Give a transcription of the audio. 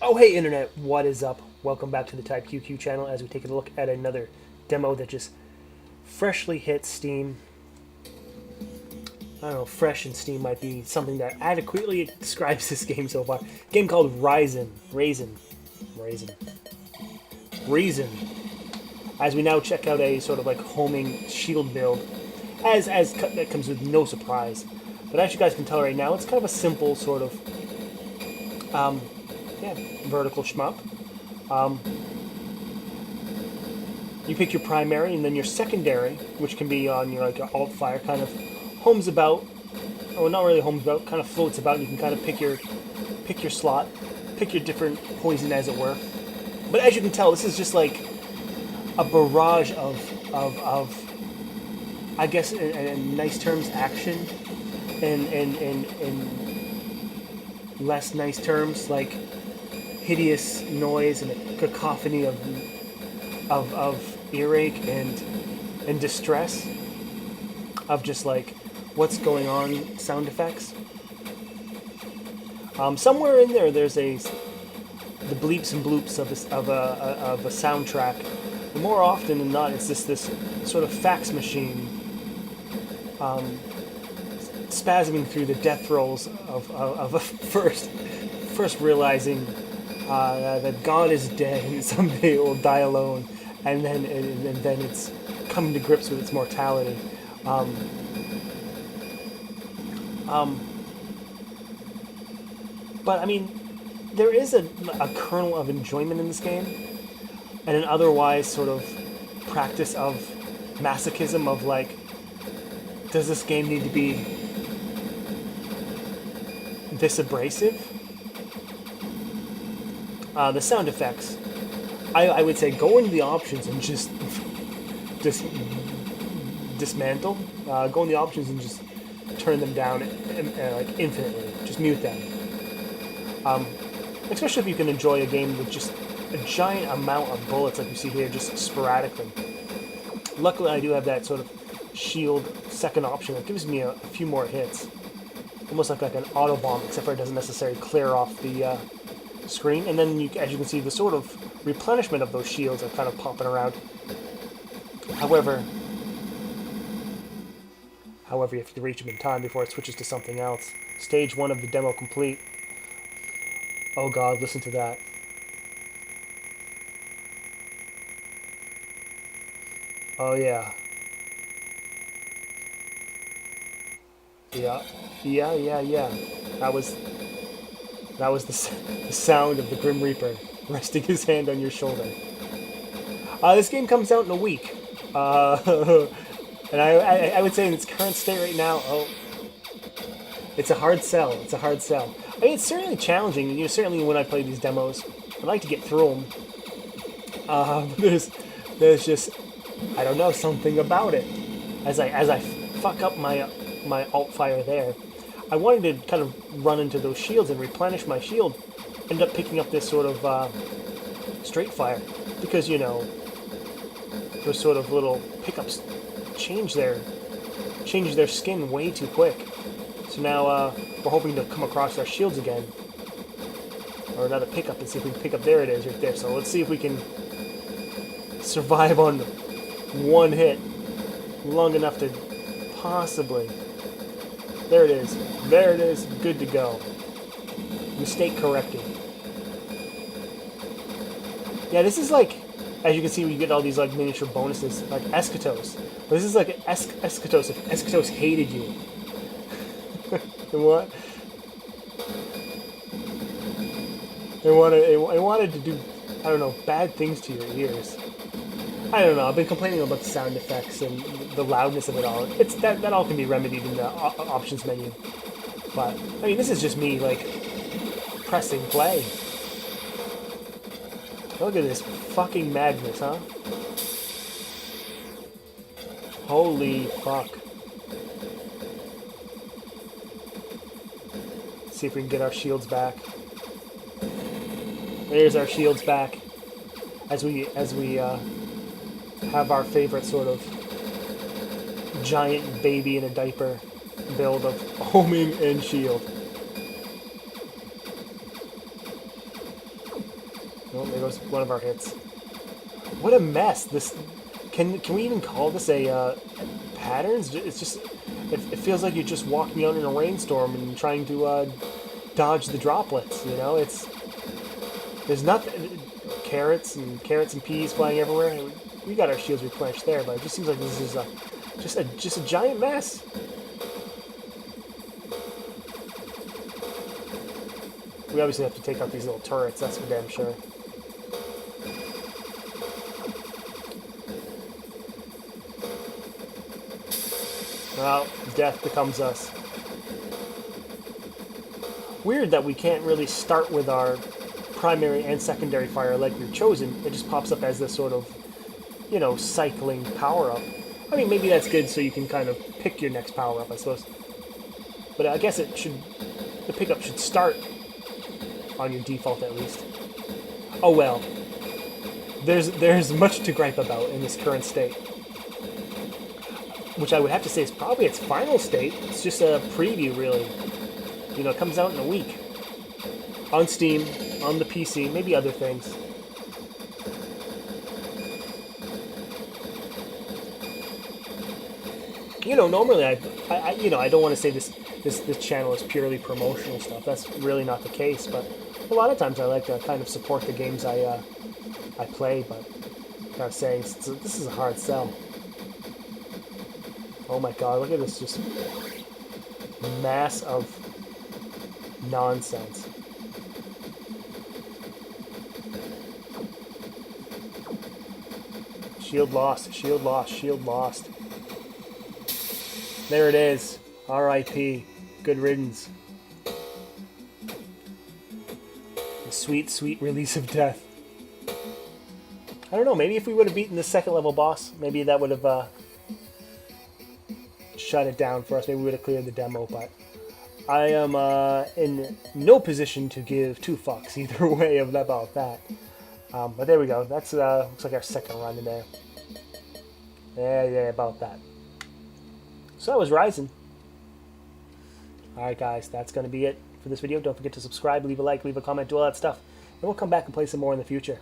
Oh hey internet, what is up? Welcome back to the Type QQ channel as we take a look at another demo that just freshly hit Steam. I don't know, fresh in Steam might be something that adequately describes this game so far. A game called Rysen. Reason. As we now check out a sort of like homing shield build, that comes with no surprise. But as you guys can tell right now, it's kind of a simple sort of vertical shmup. You pick your primary and then your secondary, which can be on your like your alt fire, kind of homes about, or not really homes about, kind of floats about. And you can kind of pick your slot, pick your different poison, as it were. But as you can tell, this is just like a barrage of I guess in nice terms, action, and in less nice terms, like hideous noise and a cacophony of earache and distress, of just like what's going on sound effects. Somewhere in there, there's the bleeps and bloops of a soundtrack. But more often than not, it's this sort of fax machine spasming through the death throes of a first realizing that God is dead and someday it will die alone, and then it's coming to grips with its mortality. But I mean, there is a kernel of enjoyment in this game, and an otherwise sort of practice of masochism of like, does this game need to be this abrasive? The sound effects, I would say go into the options and just dismantle. Go in the options and just turn them down like infinitely. Just mute them. Especially if you can enjoy a game with just a giant amount of bullets like you see here, just sporadically. Luckily, I do have that sort of shield second option that gives me a few more hits. Almost like an auto bomb, except for it doesn't necessarily clear off the screen. And then, as you can see, the sort of replenishment of those shields are kind of popping around. However, you have to reach them in time before it switches to something else. Stage 1 of the demo complete. Oh god, listen to that. Oh yeah. Yeah. That was the sound of the Grim Reaper resting his hand on your shoulder. This game comes out in a week. And I would say in its current state right now, it's a hard sell. It's a hard sell. I mean, it's certainly challenging. You know, certainly when I play these demos, I like to get through them. There's just, I don't know, something about it. As I fuck up my alt fire there, I wanted to kind of run into those shields and replenish my shield. End up picking up this sort of straight fire because, you know, those sort of little pickups change their skin way too quick. So now we're hoping to come across our shields again, or another pickup, and see if we can pick up. There it is, right there. So let's see if we can survive on one hit long enough to possibly. There it is. There it is. Good to go. Mistake corrected. Yeah, this is like, as you can see, we get all these like miniature bonuses, like Eschatos. But this is like Eschatos if Eschatos hated you. And what? It wanted to do, I don't know, bad things to your ears. I don't know. I've been complaining about the sound effects and the loudness of it all. It's that all can be remedied in the options menu. But I mean, this is just me like pressing play. Look at this fucking madness, huh? Holy fuck! Let's see if we can get our shields back. There's our shields back. As we have our favorite sort of giant baby in a diaper build of homing and shield. Oh, there goes one of our hits. What a mess! This can we even call this a patterns? It's just it feels like you're just walking out in a rainstorm and trying to dodge the droplets. You know, there's nothing. Carrots and peas flying everywhere. We got our shields replenished there, but it just seems like this is just a giant mess. We obviously have to take out these little turrets, that's for damn sure. Well, death becomes us. Weird that we can't really start with our primary and secondary fire like we've chosen. It just pops up as this sort of, you know, cycling power-up. I mean, maybe that's good so you can kind of pick your next power-up, I suppose. But I guess the pickup should start on your default at least. Oh well. There's much to gripe about in this current state. Which I would have to say is probably its final state. It's just a preview, really. You know, it comes out in a week. On Steam, on the PC, maybe other things. You know, normally I don't want to say this channel is purely promotional stuff. That's really not the case. But a lot of times I like to kind of support the games I play. But I gotta say, this is a hard sell. Oh my god! Look at this just mass of nonsense. Shield lost, shield lost, shield lost. There it is. R.I.P. Good riddance. The sweet, sweet release of death. I don't know, maybe if we would have beaten the second level boss, maybe that would have shut it down for us. Maybe we would have cleared the demo, but I am in no position to give two fucks either way about that. But there we go. That's looks like our second run in there. Yeah, about that. So that was Rysen. Alright guys, that's going to be it for this video. Don't forget to subscribe, leave a like, leave a comment, do all that stuff. And we'll come back and play some more in the future.